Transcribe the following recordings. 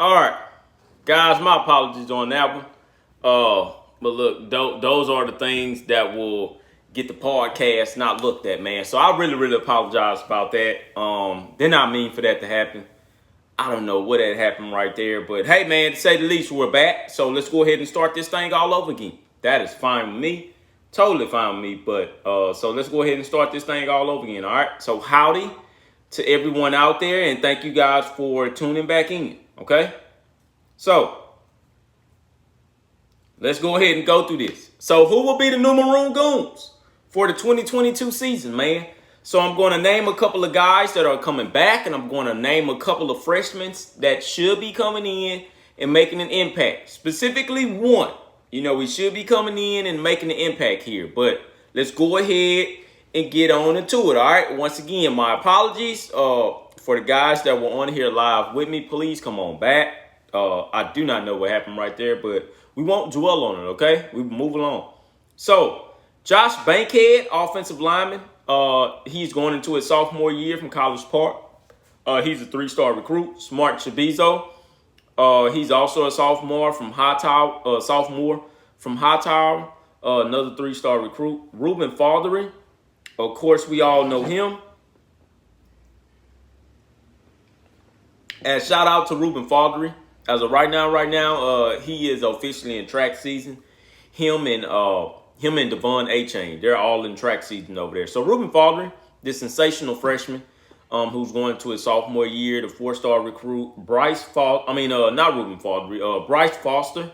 All right, guys, my apologies on that one. But look, those are the things that will get the podcast not looked at, man. So I really apologize about that. Did not mean for that to happen. I don't know what had happened right there, but hey, man, to say the least, we're back. So let's go ahead and start this thing all over again. That is fine with me. Totally fine with me. But so let's go ahead and start this thing all over again. All right. So howdy to everyone out there, and thank you guys for tuning back in. Okay. So let's go ahead and go through this. So who will be the new Maroon Goons for the 2022 season, man? So I'm going to name a couple of guys that are coming back, and I'm going to name a couple of freshmen that should be coming in and making an impact. Specifically one. You know, we should be coming in and making an impact here. But let's go ahead and get on into it, all right? Once again, my apologies for the guys that were on here live with me. Please come on back. I do not know what happened right there, but we won't dwell on it, okay? We move along. So, Josh Bankhead, offensive lineman. He's going into his sophomore year from College Park. He's a 3-star recruit. Smart Cabozza. He's also a sophomore from Hightower. Another 3-star recruit. Reuben Falgren. Of course, we all know him. And shout out to Reuben Falgren. As of right now, he is officially in track season. Him and Devon A-Chain, they're all in track season over there. So Reuben Falgren, this sensational freshman, who's going to his sophomore year, the 4-star recruit, Bryce Foster, Bryce Foster,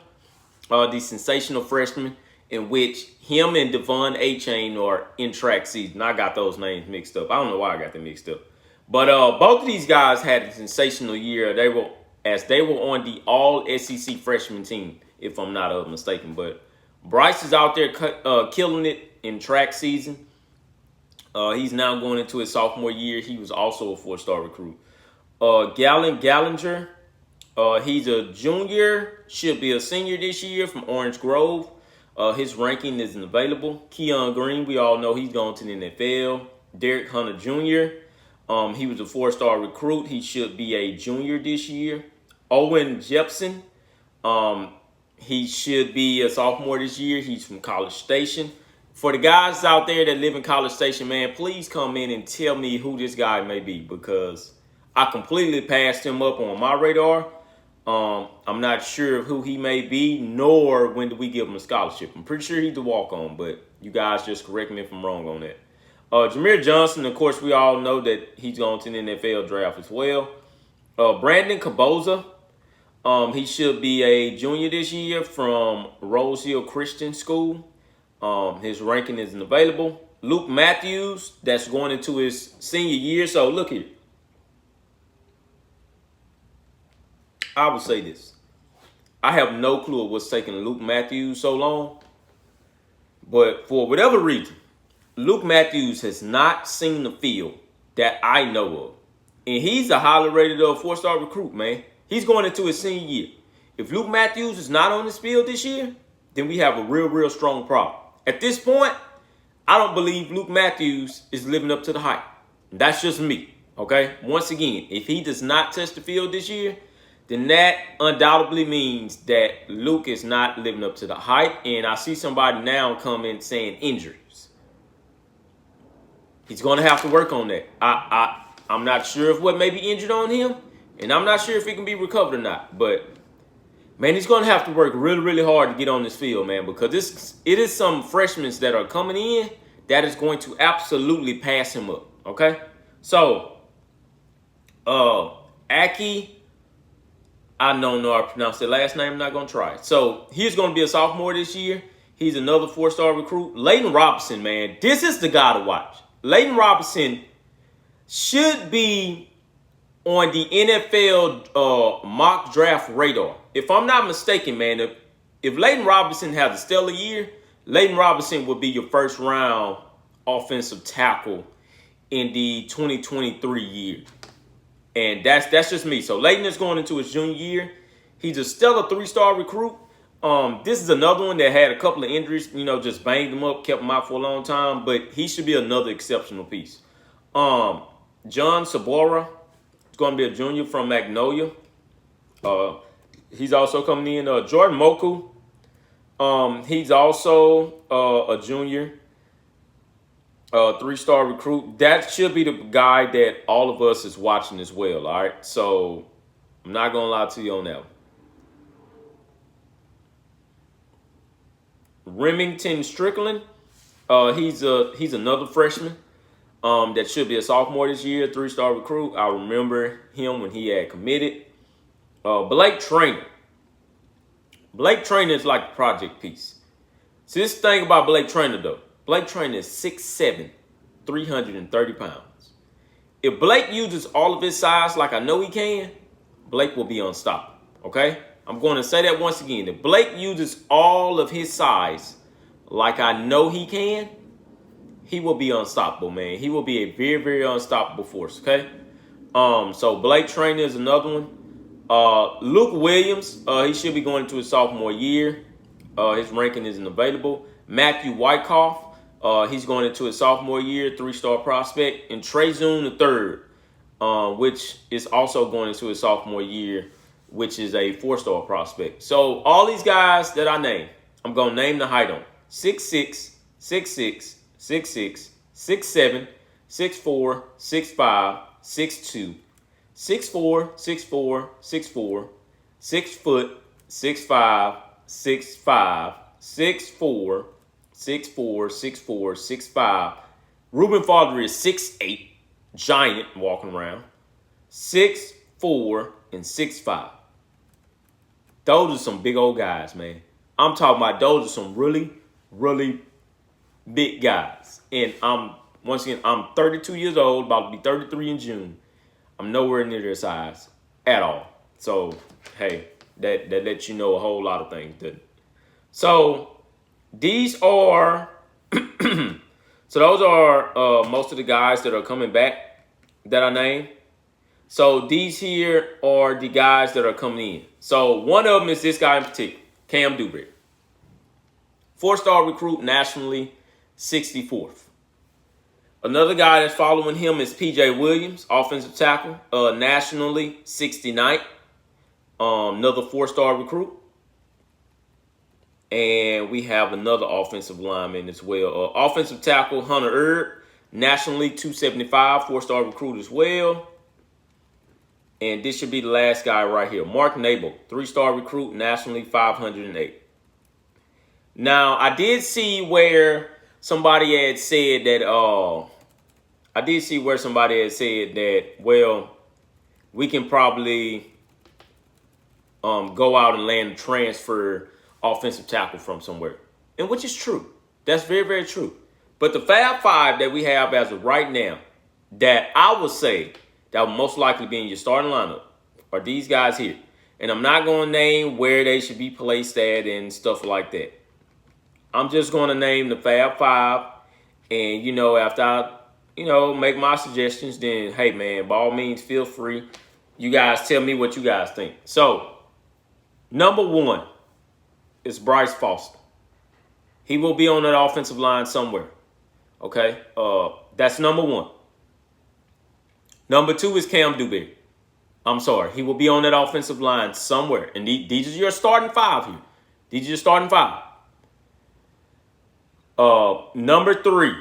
the sensational freshman, in which him and Devon A-Chain are in track season. I got those names mixed up. I don't know why I got them mixed up. But both of these guys had a sensational year. They were on the all-SEC freshman team, if I'm not mistaken. But Bryce is out there killing it in track season. He's now going into his sophomore year. He was also a 4-star recruit. Gallinger, he's a junior, should be a senior this year from Orange Grove. His ranking isn't available. Keon Green, we all know he's going to the NFL. Derek Hunter Jr., he was a 4-star recruit. He should be a junior this year. Owen Jepson, he should be a sophomore this year. He's from College Station. For the guys out there that live in College Station, man, please come in and tell me who this guy may be, because I completely passed him up on my radar. I'm not sure of who he may be, nor when do we give him a scholarship. I'm pretty sure he's the walk-on, but you guys just correct me if I'm wrong on that. Jameer Johnson, of course, we all know that he's going to the NFL draft as well. Brandon Cabozza, he should be a junior this year from Rose Hill Christian School. His ranking isn't available. Luke Matthews, that's going into his senior year. So look here. I will say this. I have no clue of what's taking Luke Matthews so long. But for whatever reason, Luke Matthews has not seen the field that I know of. And he's a highly rated 4-star recruit, man. He's going into his senior year. If Luke Matthews is not on this field this year, then we have a real strong problem. At this point, I don't believe Luke Matthews is living up to the hype. That's just me, okay? Once again, if he does not touch the field this year, then that undoubtedly means that Luke is not living up to the hype. And I see somebody now come in saying injuries. He's going to have to work on that. I'm not sure if what may be injured on him, and I'm not sure if he can be recovered or not. But, man, he's going to have to work really hard to get on this field, man, because it is some freshmen that are coming in that is going to absolutely pass him up, okay? So, Aki, I don't know how to pronounce the last name. I'm not going to try it. So, he's going to be a sophomore this year. He's another 4-star recruit. Leighton Robinson, man, this is the guy to watch. Leighton Robinson should be on the NFL mock draft radar. If I'm not mistaken, man, if Leighton Robinson has a stellar year, Leighton Robinson would be your first-round offensive tackle in the 2023 year. And that's just me. So Leighton is going into his junior year. He's a stellar 3-star recruit. This is another one that had a couple of injuries, just banged him up, kept him out for a long time. But he should be another exceptional piece. John Sabora is going to be a junior from Magnolia. He's also coming in. Jordan Moku. He's also a junior, 3-star recruit. That should be the guy that all of us is watching as well. All right, so I'm not gonna lie to you on that one. Remington Strickland. He's another freshman. That should be a sophomore this year, 3-star recruit. I remember him when he had committed. Blake Traynor. Blake Traynor is like a project piece. See, this thing about Blake Traynor, though. Blake Traynor is 6'7", 330 pounds. If Blake uses all of his size like I know he can, Blake will be unstoppable, okay? I'm going to say that once again. If Blake uses all of his size like I know he can, he will be unstoppable, man. He will be a very, very unstoppable force, okay? So Blake Traynor is another one. Luke Williams, he should be going into his sophomore year. His ranking isn't available. Matthew Wyckoff, he's going into his sophomore year, 3-star prospect. And Trey Zoon III, which is also going into his sophomore year, which is a 4-star prospect. So all these guys that I name, I'm going to name the height on. 6'6", 6'6", 6'6", 6'7", 6'4", 6'5", 6'2", 6'4", 6'4", 6'4", 6 foot, 6'5", 6'5", 6'4", 6'4", 6'4", 6'5". Reuben Falgren is 6'8", giant walking around. 6'4", and 6'5". Those are some big old guys, man. I'm talking about those are some really, really big guys. And once again, I'm 32 years old, about to be 33 in June. I'm nowhere near their size at all. So, hey, that lets you know a whole lot of things, doesn't it? So, these are, so those are most of the guys that are coming back that I named. So, these here are the guys that are coming in. So, one of them is this guy in particular, Cam Dewberry. 4-star recruit nationally, 64th. Another guy that's following him is P.J. Williams, offensive tackle, nationally 69th. Another 4-star recruit. And we have another offensive lineman as well. Offensive tackle Hunter Erb, nationally 275, 4-star recruit as well. And this should be the last guy right here, Mark Nable, 3-star recruit, nationally 508. Now, I did see where somebody had said that, well, we can probably go out and land a transfer offensive tackle from somewhere. And which is true. That's very, very true. But the Fab Five that we have as of right now, that I would say that will most likely be in your starting lineup, are these guys here. And I'm not going to name where they should be placed at and stuff like that. I'm just going to name the Fab Five. And, after I, make my suggestions, then, hey, man, by all means, feel free. You guys tell me what you guys think. So, number 1 is Bryce Foster. He will be on that offensive line somewhere. Okay? That's number 1. Number 2 is Cam Dewberry. I'm sorry. He will be on that offensive line somewhere. And these are your starting 5 here. These are your starting 5. Number 3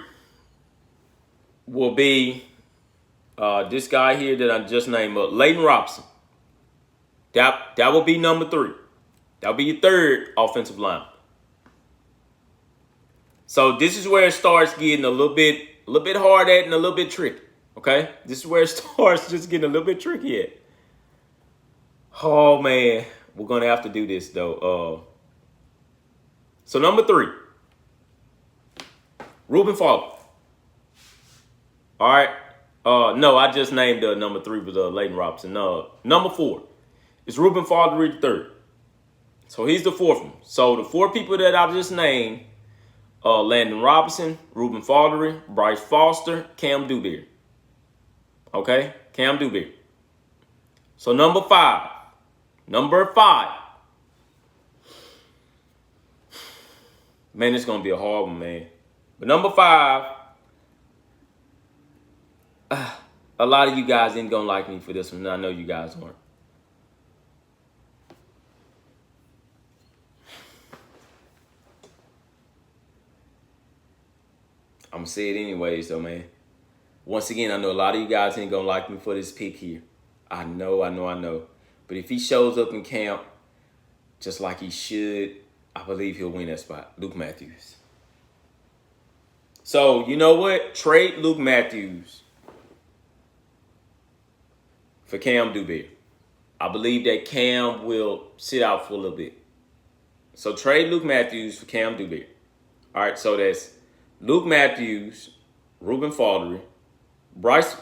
will be this guy here that I just named, Leighton Robinson. That will be number 3. That will be your 3rd offensive line. So this is where it starts getting a little bit hard at and a little bit tricky. Okay, this is where it starts just getting a little bit tricky at. Oh man, we're gonna have to do this though. So number 3. Reuben Falgren. All right. No, I just named number 3 was Leighton Robinson. Number 4 is Reuben Falgren III. So he's the 4th one. So the 4 people that I just named, Landon Robinson, Reuben Falgren, Bryce Foster, Cam Dewberry. Okay, Cam Dewberry. So number 5. Man, it's gonna be a hard one, man. But number 5, a lot of you guys ain't gonna like me for this one. I know you guys aren't. I'm going to say it anyways, though, man. Once again, I know a lot of you guys ain't going to like me for this pick here. I know. But if he shows up in camp just like he should, I believe he'll win that spot. Luke Matthews. So, you know what? Trade Luke Matthews for Cam Dewberry. I believe that Cam will sit out for a little bit. So, trade Luke Matthews for Cam Dewberry. All right, so that's Luke Matthews, Reuben Falgren, Bryce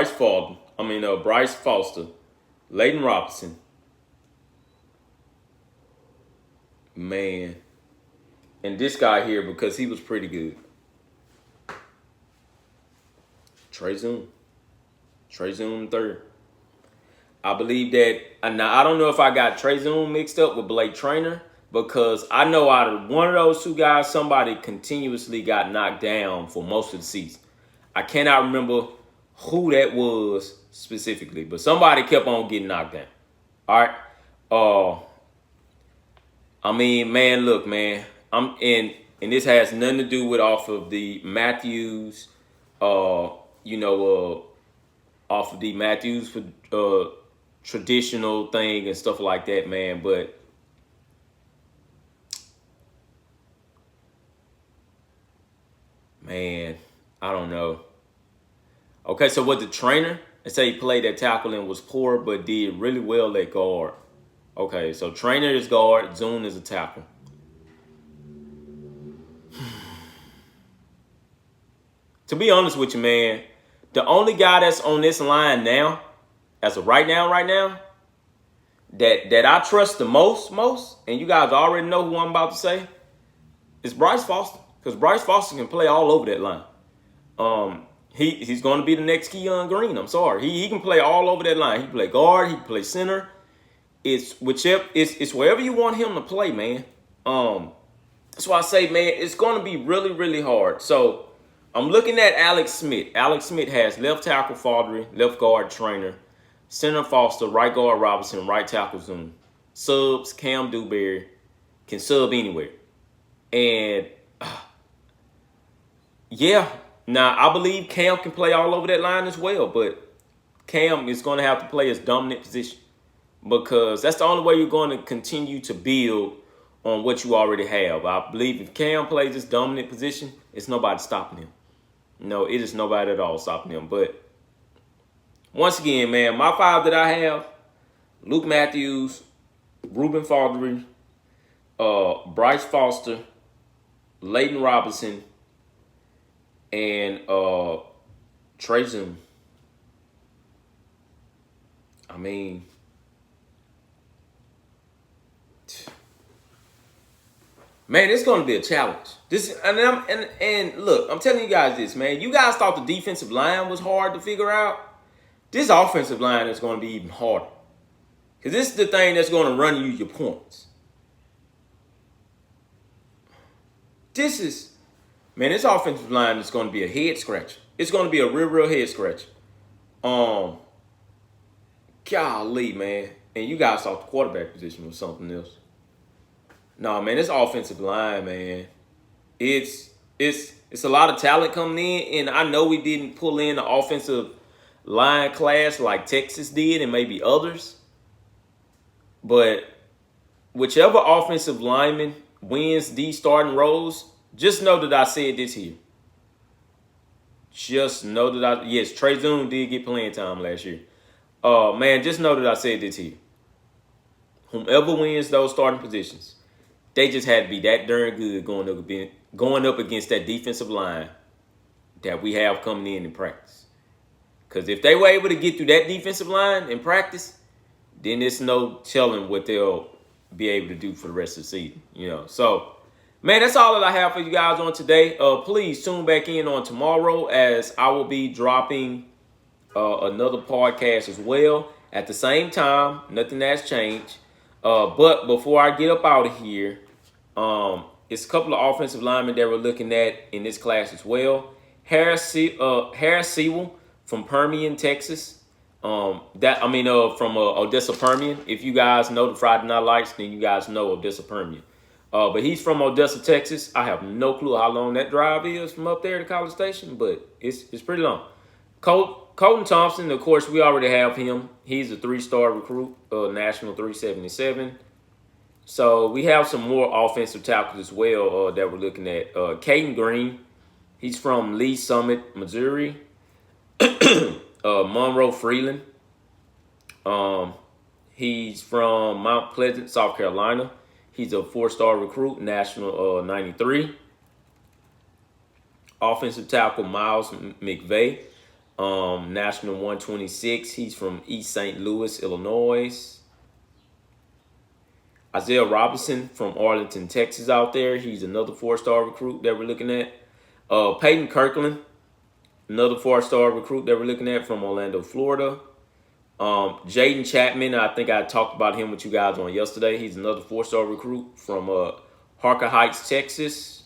Foster, Leighton Robinson. Man. And this guy here, because he was pretty good. Trey Zoom third. I believe that, now I don't know if I got Trey Zoom mixed up with Blake Traynor, because I know out of one of those two guys, somebody continuously got knocked down for most of the season. I cannot remember who that was specifically, but somebody kept on getting knocked down. All right. I mean, man, look, man. And this has nothing to do with off of the Matthews, off of the Matthews for traditional thing and stuff like that, man. But man, I don't know. Okay, so what the trainer? They say he played at tackle and was poor, but did really well at guard. Okay, so Traynor is guard, Zoom is a tackle. To be honest with you, man, the only guy that's on this line now, as of right now, that I trust the most, and you guys already know who I'm about to say, is Bryce Foster. Because Bryce Foster can play all over that line. He's going to be the next Keon Green. I'm sorry. He can play all over that line. He can play guard. He can play center. It's wherever you want him to play, man. That's why I say, man, it's going to be really, really hard. So I'm looking at Alex Smith. Alex Smith has left tackle Falgren, left guard Traynor, center Foster, right guard Robinson, right tackle Zoom. Subs, Cam Dewberry, can sub anywhere. And yeah, now I believe Cam can play all over that line as well, but Cam is going to have to play his dominant position, because that's the only way you're going to continue to build on what you already have. I believe if Cam plays his dominant position, it's nobody stopping him. No, it is nobody at all stopping him. But once again, man, my five that I have: Luke Matthews, Reuben Falgren, Bryce Foster, Leighton Robinson, and Trey Zoom. I mean, man, it's going to be a challenge. And look, I'm telling you guys this, man. You guys thought the defensive line was hard to figure out. This offensive line is going to be even harder, because this is the thing that's going to run you your points. This offensive line is going to be a head scratcher. It's going to be a real head scratcher. Golly, man. And you guys thought the quarterback position was something else. No, man, this offensive line, man, it's a lot of talent coming in, and I know we didn't pull in the offensive line class like Texas did and maybe others, but whichever offensive lineman wins these starting roles, just know that I said this here. Just know that yes, Trey Zoom did get playing time last year. Man, just know that I said this here. Whomever wins those starting positions, they just had to be that darn good going up against that defensive line that we have coming in practice. Because if they were able to get through that defensive line in practice, then there's no telling what they'll be able to do for the rest of the season. So, man, that's all that I have for you guys on today. Please tune back in on tomorrow, as I will be dropping another podcast as well at the same time. Nothing has changed. But before I get up out of here, it's a couple of offensive linemen that we're looking at in this class as well. Harris Sewell from Permian, Texas. From Odessa Permian. If you guys know the Friday Night Lights, then you guys know Odessa Permian. But he's from Odessa, Texas. I have no clue how long that drive is from up there to College Station, but it's pretty long. Colton Thompson, of course, we already have him. He's a 3-star recruit, national 377. So we have some more offensive tackles as well that we're looking at. Caden Green, he's from Lee Summit, Missouri. Monroe Freeland, he's from Mount Pleasant, South Carolina. He's a 4-star recruit, national 93. Offensive tackle Miles McVeigh, national 126. He's from East St. Louis, Illinois. Isaiah Robinson from Arlington, Texas out there. He's another 4-star recruit that we're looking at. Peyton Kirkland, another 4-star recruit that we're looking at from Orlando, Florida. Jaden Chapman, I think I talked about him with you guys on yesterday. He's another 4-star recruit from Harker Heights, Texas.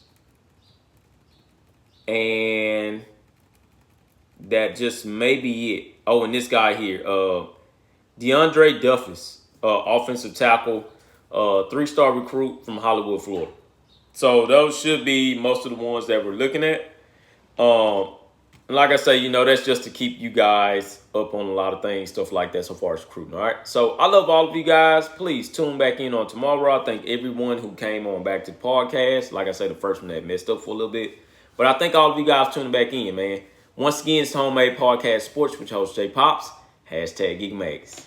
And that just may be it. Oh, and this guy here, DeAndre Duffus, offensive tackle, 3-star recruit from Hollywood, Florida. So those should be most of the ones that we're looking at. And like I say, that's just to keep you guys up on a lot of things, stuff like that, so far as recruiting, all right? So I love all of you guys. Please tune back in on tomorrow. I thank everyone who came on back to the podcast. Like I say, the first one that messed up for a little bit. But I thank all of you guys tuning back in, man. Once again, it's Homemade Podcast Sports with host J Pops. #GeekMags.